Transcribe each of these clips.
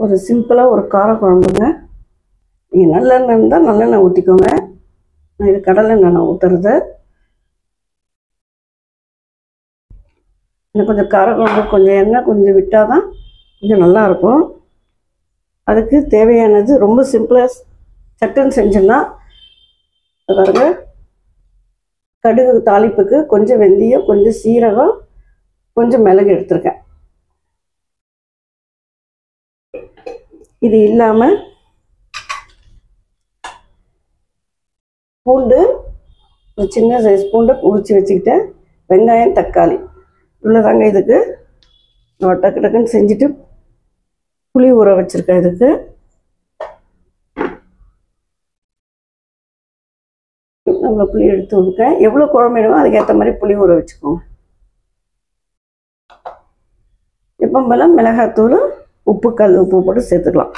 ஒரு சிம்பிளாக ஒரு கார குழம்புங்க. நீங்கள் நல்லெண்ணெய் இருந்தால் நல்லெண்ணெய் ஊற்றிக்கோங்க. நான் இது கடலெண்ணெய் ஊற்றுறது. இன்னும் கொஞ்சம் கார குழம்பு கொஞ்சம் எண்ணெய் கொஞ்சம் விட்டால் தான் கொஞ்சம் நல்லாயிருக்கும். அதுக்கு தேவையானது ரொம்ப சிம்பிளாக சட்டுன்னு செஞ்சோன்னா பாருங்க, கடுகு தாளிப்புக்கு கொஞ்சம் வெந்தயம், கொஞ்சம் சீரகம், கொஞ்சம் மிளகு எடுத்துருக்கேன். இது இல்லாமல் பூண்டு, ஒரு சின்ன சைஸ் பூண்டை உரிச்சு வச்சுக்கிட்டேன். வெங்காயம், தக்காளி இவ்வளோதாங்க. இதுக்கு நான் டக்கு டக்குன்னு செஞ்சுட்டு புளி ஊற வச்சுருக்கேன். இதுக்கு நம்ம புளி எடுத்து விட்டுருக்கேன். எவ்வளோ குழம்பு வேணுமோ அதுக்கேற்ற மாதிரி புளி ஊற வச்சுக்கோங்க. எப்போ போல மிளகாத்தூள், உப்பு, கல் உப்பு போட்டு சேர்த்துக்கலாம்.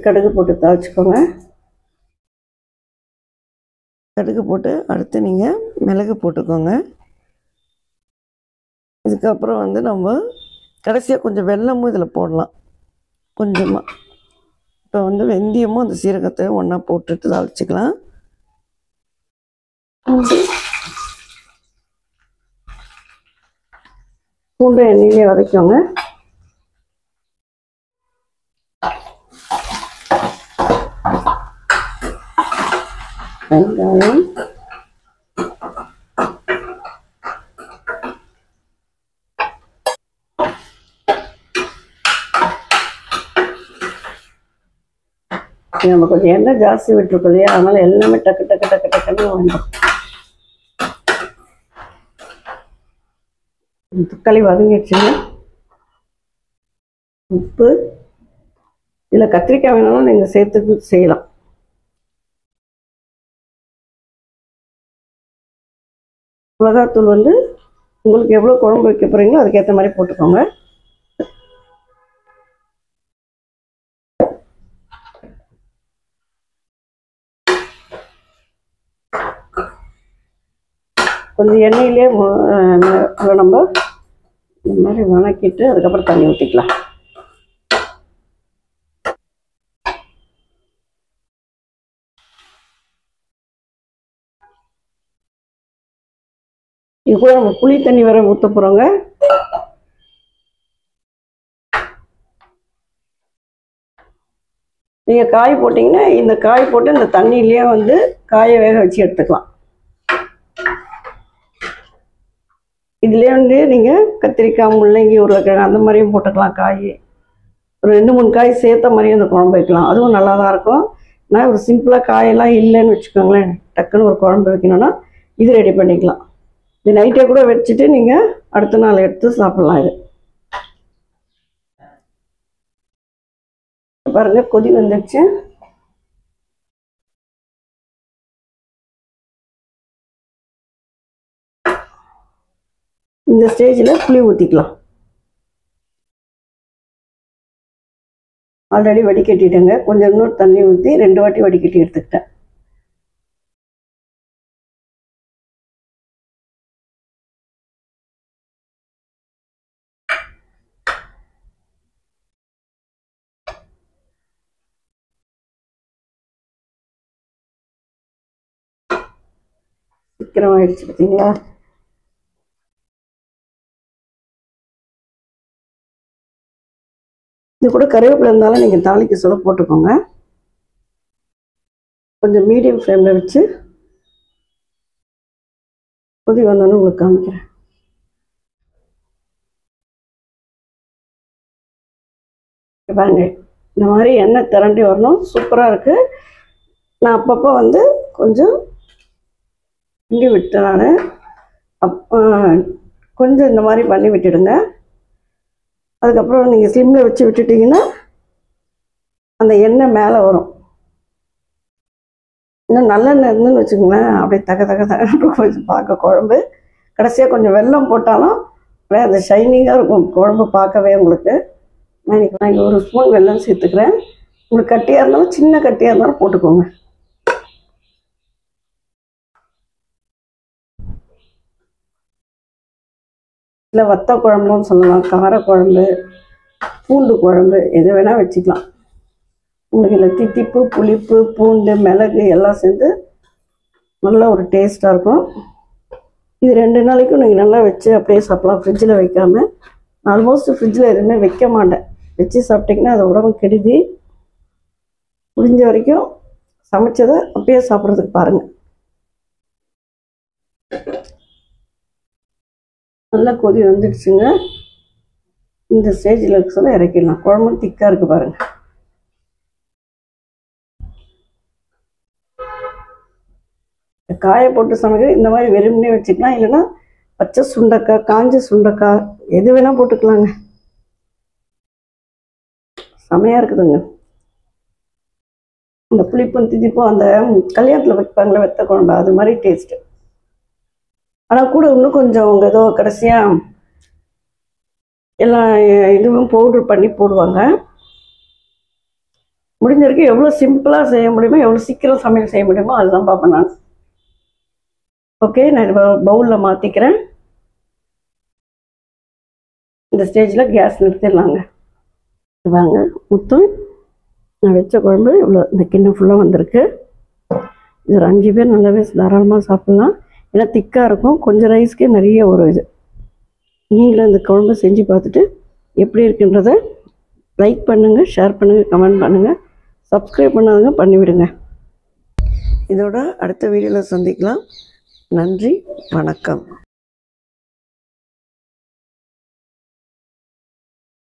கடுகு போட்டு தாளிச்சுக்கோங்க. கடுகு போட்டு அடுத்து நீங்கள் மிளகு போட்டுக்கோங்க. இதுக்கப்புறம் வந்து நம்ம கடைசியாக கொஞ்சம் வெல்லமும் இதில் போடலாம் கொஞ்சமாக. இப்போ வந்து வெந்தயமும் அந்த சீரகத்தை ஒன்றா போட்டுட்டு தாளிச்சிக்கலாம். பூண்டு எண்ணெயிலே வதக்கோங்க. வெங்காயம், நம்ம கொஞ்சம் எண்ணெய் ஜாஸ்தி விட்டுருக்கோம் இல்லையா, அதனால எல்லாமே டக்கு டக்கு டக்கு டக்குன்னு வந்துடும். தக்காளி வதங்கிடுச்சுங்க. உப்பு, இதில் கத்திரிக்காய் வேணாலும் நீங்கள் சேர்த்து செய்யலாம். மிளகாத்தூள் வந்து உங்களுக்கு எவ்வளோ குழம்பு வைக்க போகிறீங்களோ அதுக்கேற்ற மாதிரி போட்டுக்கோங்க. கொஞ்சம் எண்ணெயிலே நம்ம இந்த மாதிரி வணக்கிட்டு அதுக்கப்புறம் தண்ணி ஊற்றிக்கலாம். இது கூட நம்ம புளி தண்ணி வேற ஊற்ற போகிறோங்க. நீங்கள் காய் போட்டிங்கன்னா இந்த காய் போட்டு இந்த தண்ணியிலேயே வந்து காயை வேக வச்சு எடுத்துக்கலாம். இதுலேயே வந்து நீங்கள் கத்திரிக்காய், முள்ளங்கி, உருளைக்கிழங்கு அந்த மாதிரியும் போட்டுக்கலாம். காய் ஒரு 2-3 காய் சேர்த்த மாதிரியும் அந்த குழம்பு வைக்கலாம். அதுவும் நல்லா தான் இருக்கும். நான் ஒரு சிம்பிளாக காயெல்லாம் இல்லைன்னு வச்சுக்கோங்களேன், டக்குன்னு ஒரு குழம்பு வைக்கணும்னா இது ரெடி பண்ணிக்கலாம். இது நைட்டே கூட வச்சுட்டு நீங்கள் அடுத்த நாள் எடுத்து சாப்பிட்லாம். இது பாருங்க, கொதி வந்துடுச்சு. இந்த ஸ்டேஜில் புளி ஊற்றிக்கலாம். ஆல்ரெடி வடிகட்டிட்டேங்க. கொஞ்சம் இன்னொரு தண்ணி ஊற்றி 2 வாட்டி வடிகட்டி எடுத்துக்கிட்டேன். சீக்கிரம் ஆயிடுச்சு பார்த்தீங்களா? இது கூட கருவேப்பிலை இருந்தாலும் நீங்கள் தாளிக்க சொல்ல போட்டுக்கோங்க. கொஞ்சம் மீடியம் ஃப்ளேமில் வச்சு கொதி வந்தோன்னு உங்களுக்கு காமிக்கிறேன். பாருங்க, இந்த மாதிரி எண்ணெய் திரண்டி வரணும். சூப்பராக இருக்குது. நான் அப்பப்போ வந்து கொஞ்சம் கிண்டி விட்டேன். நான் கொஞ்சம் இந்த மாதிரி பண்ணி விட்டுடுங்க. அதுக்கப்புறம் நீங்கள் ஸ்லிம்மில் வச்சு விட்டுட்டிங்கன்னா அந்த எண்ணெய் மேலே வரும். இன்னும் நல்லெண்ணெய் இருந்துன்னு வச்சுக்கோங்களேன், அப்படியே தக தக தக கொஞ்சம் பார்க்க குழம்பு. கடைசியாக கொஞ்சம் வெல்லம் போட்டாலும் அப்படியே அந்த ஷைனிங்காக இருக்கும் குழம்பு பார்க்கவே உங்களுக்கு. நான் இன்றைக்கி 1 ஸ்பூன் வெல்லம் சேர்த்துக்கிறேன். உங்களுக்கு கட்டியாக இருந்தாலும் சின்ன கட்டியாக இருந்தாலும் போட்டுக்கோங்க. இல்லை வத்த குழம்புன்னு சொல்லலாம், காரக்குழம்பு, பூண்டு குழம்பு, எது வேணால் வச்சுக்கலாம். உங்களுக்கு இல்லை தித்திப்பு, புளிப்பு, பூண்டு, மிளகு எல்லாம் சேர்ந்து நல்ல ஒரு டேஸ்ட்டாக இருக்கும். இது 2 நாளைக்கும் நீங்கள் நல்லா வச்சு அப்படியே சாப்பிடலாம், ஃப்ரிட்ஜில் வைக்காமல். ஆல்மோஸ்ட் ஃப்ரிட்ஜில் எதுவுமே வைக்க மாட்டேன். வச்சு சாப்பிட்டிங்கன்னா அது உடம்பு கெடுதி. முடிஞ்ச வரைக்கும் சமைச்சதை அப்படியே சாப்பிட்றதுக்கு பாருங்கள். நல்லா கொதி வந்துடுச்சுங்க. இந்த ஸ்டேஜில் இருக்க சொல்ல இறக்கிடலாம். குழம்பு திக்காக இருக்குது பாருங்கள். காயை போட்டு சமைக்கிறது இந்த மாதிரி வெறுமனே வச்சுக்கலாம். இல்லைன்னா பச்சை சுண்டைக்காய், காஞ்ச சுண்டைக்காய் எது வேணால் போட்டுக்கலாங்க. செமையாக இருக்குதுங்க. இந்த புளிப்பும் திதிப்பும் அந்த கல்யாணத்தில் வைப்பாங்களே வெத்த குழம்பு, அது மாதிரி டேஸ்ட்டு. ஆனால் கூட இன்னும் கொஞ்சம் அவங்க ஏதோ கடைசியாக எல்லாம் இதுவும் பவுட்ரு பண்ணி போடுவாங்க. முடிஞ்ச வரைக்கும் எவ்வளோ சிம்பிளாக செய்ய முடியுமோ, எவ்வளோ சீக்கிரம் சமையல் செய்ய முடியுமோ அதுதான் பார்ப்பேன் நான். ஓகே, நான் பவுலில் மாற்றிக்கிறேன். இந்த ஸ்டேஜில் கேஸ் நிறுத்திடலாங்க. வாங்க, மொத்தம் நான் வச்ச குழம்பு இவ்வளோ இந்த கிண்ணம் ஃபுல்லாக வந்திருக்கு. இது ஒரு 5 பேர் நல்லாவே தாராளமாக சாப்பிட்லாம். ஏன்னா திக்காக இருக்கும். கொஞ்சம் ரைஸ்க்கே நிறைய ஒரு இது. நீங்களும் இந்த குழம்பு செஞ்சு பார்த்துட்டு எப்படி இருக்குன்றதை லைக் பண்ணுங்கள், ஷேர் பண்ணுங்கள், கமெண்ட் பண்ணுங்கள். சப்ஸ்கிரைப் பண்ணாதவங்க பண்ணிவிடுங்க. இதோட அடுத்த வீடியோவில் சந்திக்கலாம். நன்றி, வணக்கம்.